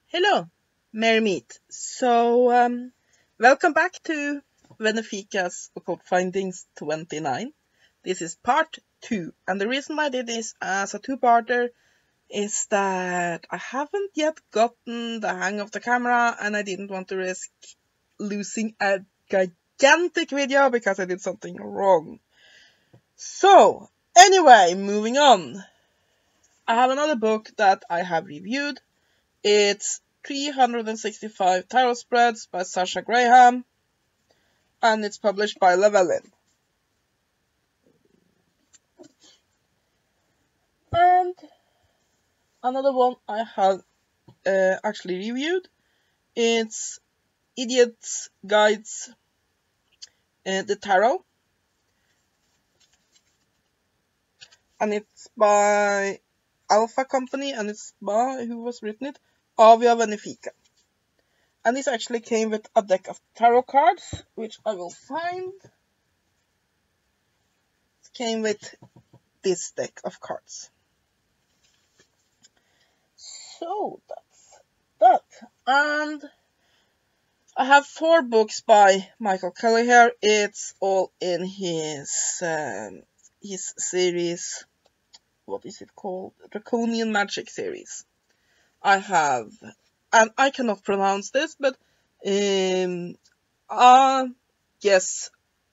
Hello, Merry Meet. Welcome back to Venefica's Occult Findings 29. This is part 2, and the reason I did this as a two-parter is that I haven't yet gotten the hang of the camera, and I didn't want to risk losing a gigantic video because I did something wrong. So, anyway, moving on. I have another book that I have reviewed. It's 365 Tarot Spreads by Sasha Graham, and it's published by Llewellyn. And another one I have actually reviewed, it's Idiot's Guides the Tarot, and it's by Alpha Company, and it's by, who was written it? Venefica. And this actually came with a deck of tarot cards, which I will find. It came with this deck of cards. So that's that. And I have 4 books by Michael Kelly here. It's all in his series. What is it called? Draconian Magic series. I have, and I cannot pronounce this, but Agis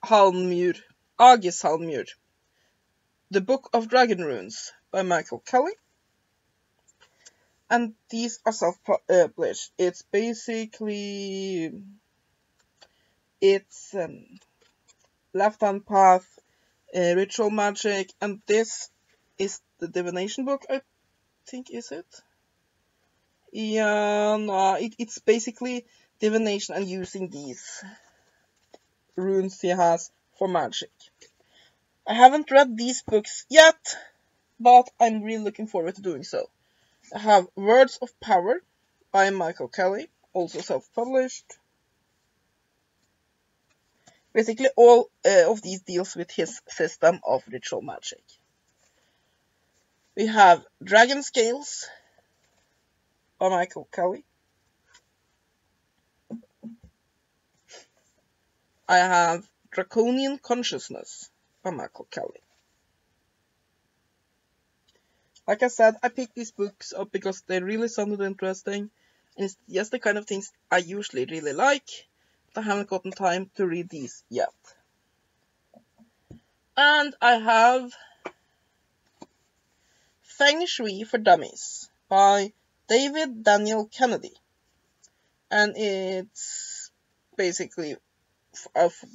Halmur, The Book of Dragon Runes by Michael Kelly. And these are self-published. It's basically, it's Left Hand Path, Ritual Magic, and this is the divination book, I think, is it? Yeah, no, it's basically divination and using these runes he has for magic. I haven't read these books yet, but I'm really looking forward to doing so. I have Words of Power by Michael Kelly, also self-published. Basically all of these deals with his system of ritual magic. We have Dragon Scales by Michael Kelly. I have Draconian Consciousness by Michael Kelly. Like I said, I picked these books up because they really sounded interesting. And it's just the kind of things I usually really like, but I haven't gotten time to read these yet. And I have Feng Shui for Dummies by David Daniel Kennedy, and it's basically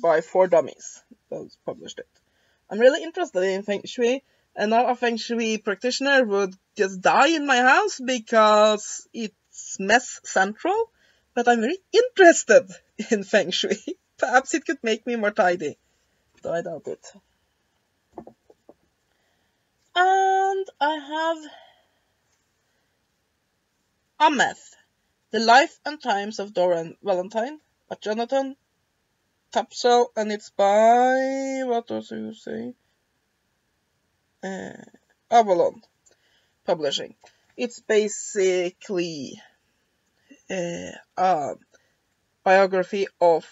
by 4 Dummies that published it. I'm really interested in Feng Shui, and now a Feng Shui practitioner would just die in my house because it's mess central, but I'm very interested in Feng Shui. Perhaps it could make me more tidy, though I doubt it. And I have Ameth, The Life and Times of Dorian Valentine by Jonathan Tapsell, and it's by, what does you say? Avalon Publishing. It's basically a biography of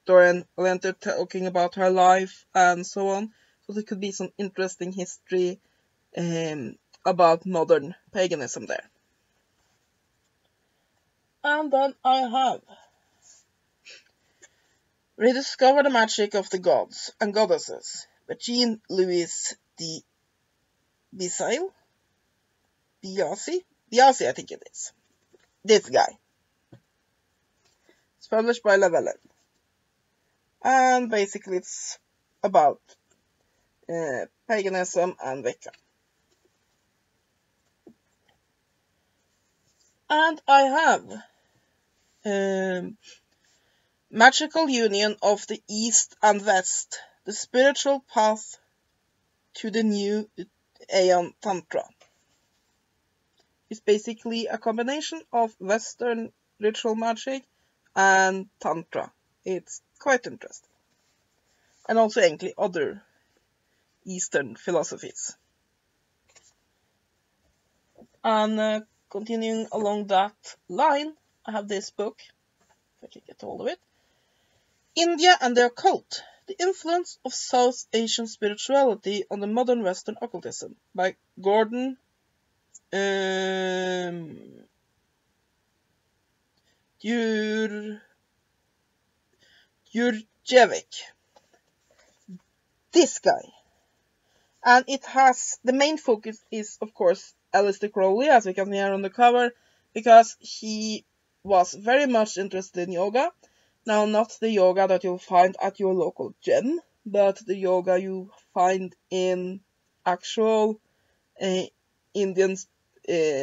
Dorian Valentine, talking about her life and so on. So there could be some interesting history about modern paganism there. And then I have Rediscover the Magic of the Gods and Goddesses by Jean-Louis de Biasi, I think it is. This guy. It's published by Llewellyn. And basically it's about paganism and Wicca. And I have Magical Union of the East and West, the Spiritual Path to the New Aeon Tantra. It's basically a combination of Western ritual magic and Tantra. It's quite interesting. And also actually other Eastern philosophies. And continuing along that line, I have this book, if I can get hold of it. India and the Occult, The Influence of South Asian Spirituality on the Modern Western Occultism by Gordon Jurjevic. This guy. And it has, the main focus is, of course, Aleister Crowley, as we can see here on the cover, because he was very much interested in yoga. Now, not the yoga that you'll find at your local gym, but the yoga you find in actual Indian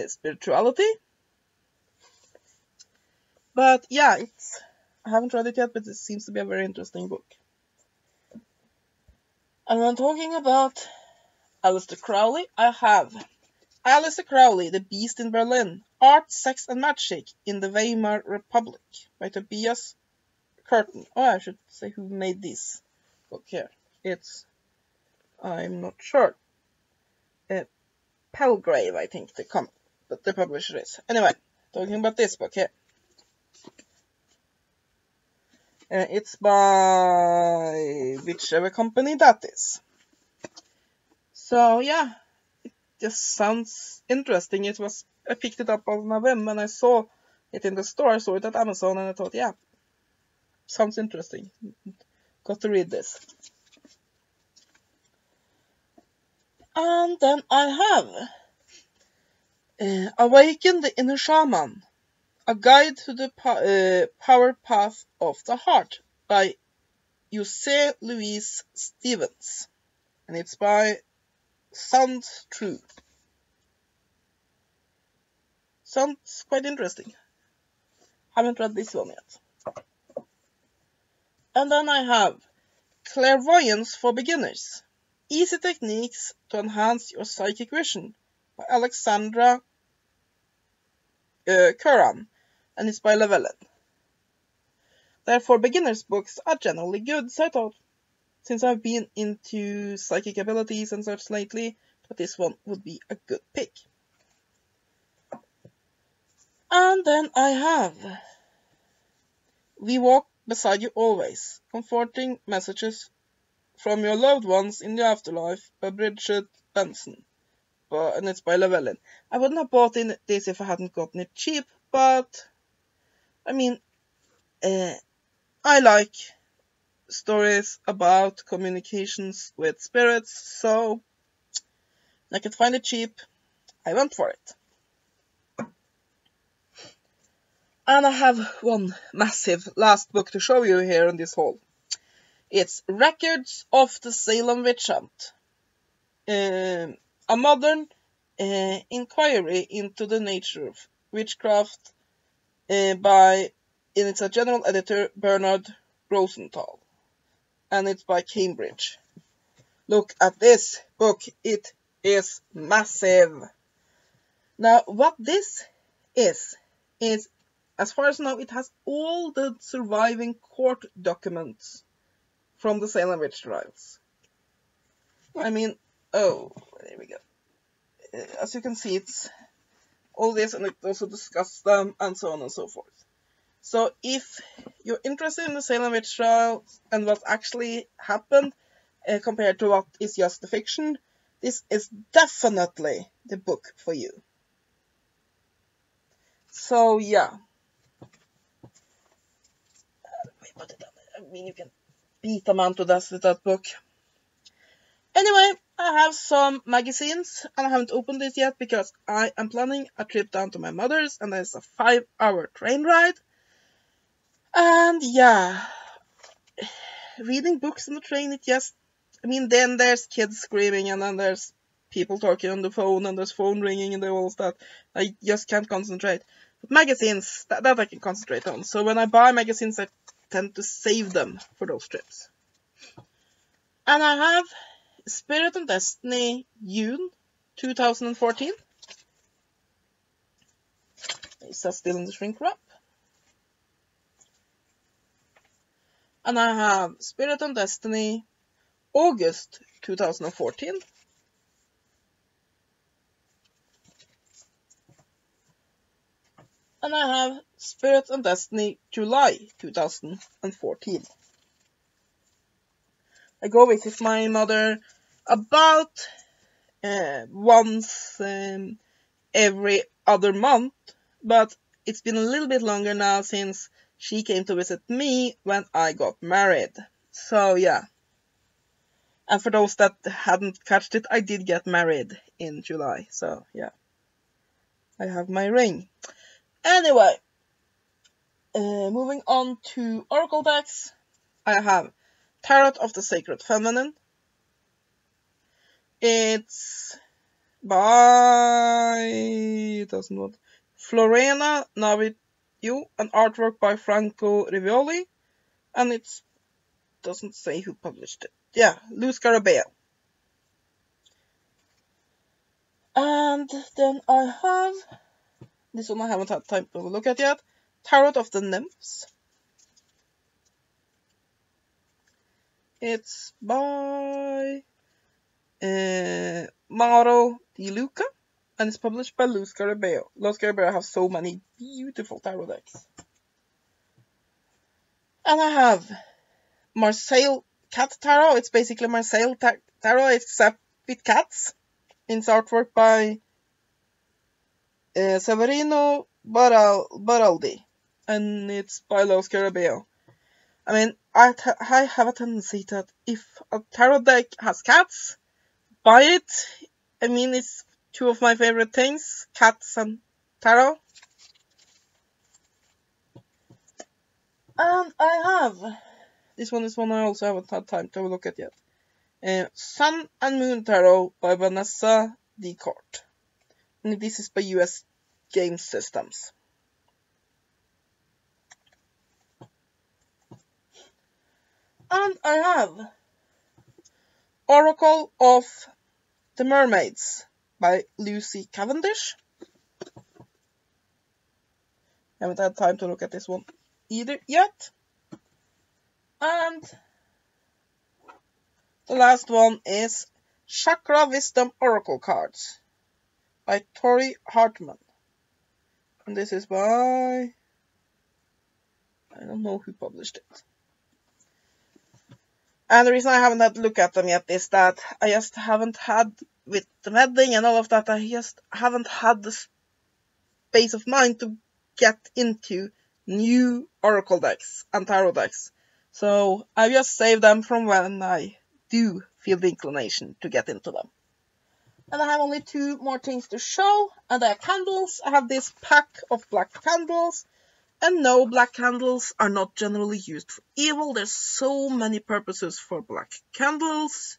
spirituality. But yeah, I haven't read it yet, but it seems to be a very interesting book. And when talking about Aleister Crowley, I have Aleister Crowley, The Beast in Berlin, Art, Sex and Magic in the Weimar Republic by Tobias Curtin. Oh, I should say who made this book here. I'm not sure. Palgrave, I think but the publisher is. Anyway, talking about this book here. It's by whichever company that is. So yeah, it just sounds interesting. I picked it up on a whim and I saw it in the store. I saw it at Amazon and I thought, yeah, sounds interesting. Got to read this. And then I have Awaken the Inner Shaman, A Guide to the Power Path of the Heart by Jose Luis Stevens. And it's by Sounds True. Sounds quite interesting. Haven't read this one yet. And then I have Clairvoyance for Beginners, Easy Techniques to Enhance Your Psychic Vision by Alexandra Curran, and it's by Llewellyn. Therefore, beginners' books are generally good, so I thought, since I've been into psychic abilities and such lately, that this one would be a good pick. And then I have We Walk Beside You Always, Comforting Messages from Your Loved Ones in the Afterlife by Bridget Benson. And it's by Llewellyn. I wouldn't have bought this if I hadn't gotten it cheap, but I mean, I like stories about communications with spirits, so I could find it cheap. I went for it. And I have one massive last book to show you here in this haul. It's Records of the Salem Witch Hunt, a modern inquiry into the nature of witchcraft it's a general editor, Bernard Rosenthal, and it's by Cambridge. Look at this book, it is massive. Now, what this is, as far as I know, it has all the surviving court documents from the Salem witch trials. I mean, there we go. As you can see, it's all this, and it also discusses them, and so on and so forth. So if you're interested in the Salem witch trials and what actually happened, compared to what is just the fiction, this is definitely the book for you. So yeah. I mean, you can beat a man to death with that book. Anyway, I have some magazines, and I haven't opened this yet because I am planning a trip down to my mother's, and there's a 5-hour train ride. And yeah, reading books on the train, then there's kids screaming, and then there's people talking on the phone, and there's phone ringing, and all that. I just can't concentrate. But magazines, that I can concentrate on. So when I buy magazines, I tend to save them for those trips. And I have Spirit and Destiny, June 2014. Is that still in the shrink wrap? And I have Spirit and Destiny, August 2014. And I have Spirit and Destiny, July 2014. I go visit my mother about once every other month, but it's been a little bit longer now since she came to visit me when I got married. So yeah. And for those that hadn't catched it, I did get married in July. So yeah. I have my ring. Anyway. Moving on to Oracle decks. I have Tarot of the Sacred Feminine. It's by Florena Naviglio, an artwork by Franco Rivioli, and it doesn't say who published it. Yeah, Luz Garabeo. And then I have, this one I haven't had time to look at yet, Tarot of the Nymphs. It's by Mauro Di Luca, and it's published by Luz Garabeo. Luz Garabeo has so many beautiful tarot decks. And I have Marseille Cat Tarot. It's basically Marseille Tarot except with cats. It's artwork by Severino Baraldi, and it's by Luz Garabeo. I mean, I have a tendency that if a tarot deck has cats, buy it. I mean, it's two of my favorite things, cats and tarot. And I have, this one is one I also haven't had time to look at yet. Sun and Moon Tarot by Vanessa Decourt. And this is by US Game Systems. And I have Oracle of the Mermaids by Lucy Cavendish. Haven't had time to look at this one either yet. And the last one is Chakra Wisdom Oracle Cards by Tori Hartman. And this is by, I don't know who published it. And the reason I haven't had to look at them yet is that I just haven't had, with the wedding and all of that, I just haven't had the space of mind to get into new Oracle decks and Tarot decks. So I just saved them from when I do feel the inclination to get into them. And I have only two more things to show, and they are candles. I have this pack of black candles. And no, black candles are not generally used for evil. There's so many purposes for black candles.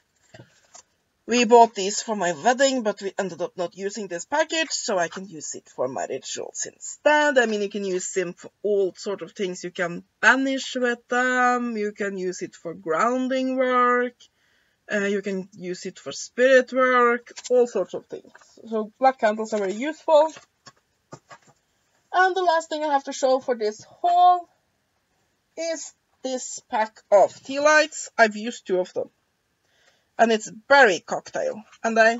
We bought these for my wedding, but we ended up not using this package, so I can use it for my rituals instead. I mean, you can use them for all sort of things. You can banish with them, you can use it for grounding work, you can use it for spirit work, all sorts of things. So black candles are very useful. And the last thing I have to show for this haul is this pack of tea lights. I've used two of them. And it's berry cocktail. And they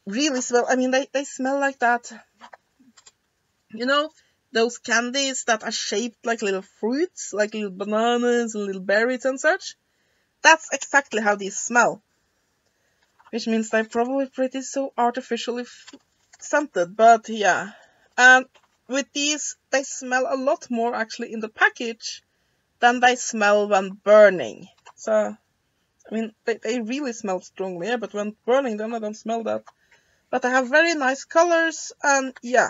really smell, I mean, they smell like that. You know, those candies that are shaped like little fruits, like little bananas and little berries and such. That's exactly how these smell. Which means they're probably pretty so artificially scented, but yeah. And with these, they smell a lot more actually in the package than they smell when burning. So, I mean, they really smell strongly, yeah, but when burning them, I don't smell that. But they have very nice colors, and yeah.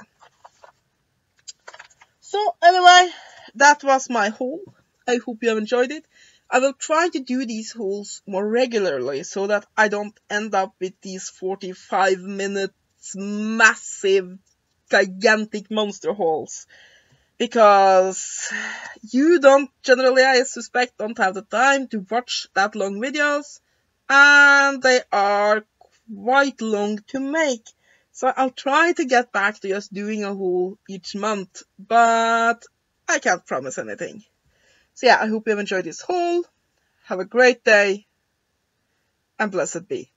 So, anyway, that was my haul. I hope you have enjoyed it. I will try to do these hauls more regularly, so that I don't end up with these 45 minutes massive gigantic monster hauls, because you don't generally, I suspect, don't have the time to watch that long videos, and they are quite long to make. So I'll try to get back to just doing a haul each month, but I can't promise anything. So yeah, I hope you have enjoyed this haul. Have a great day, and blessed be.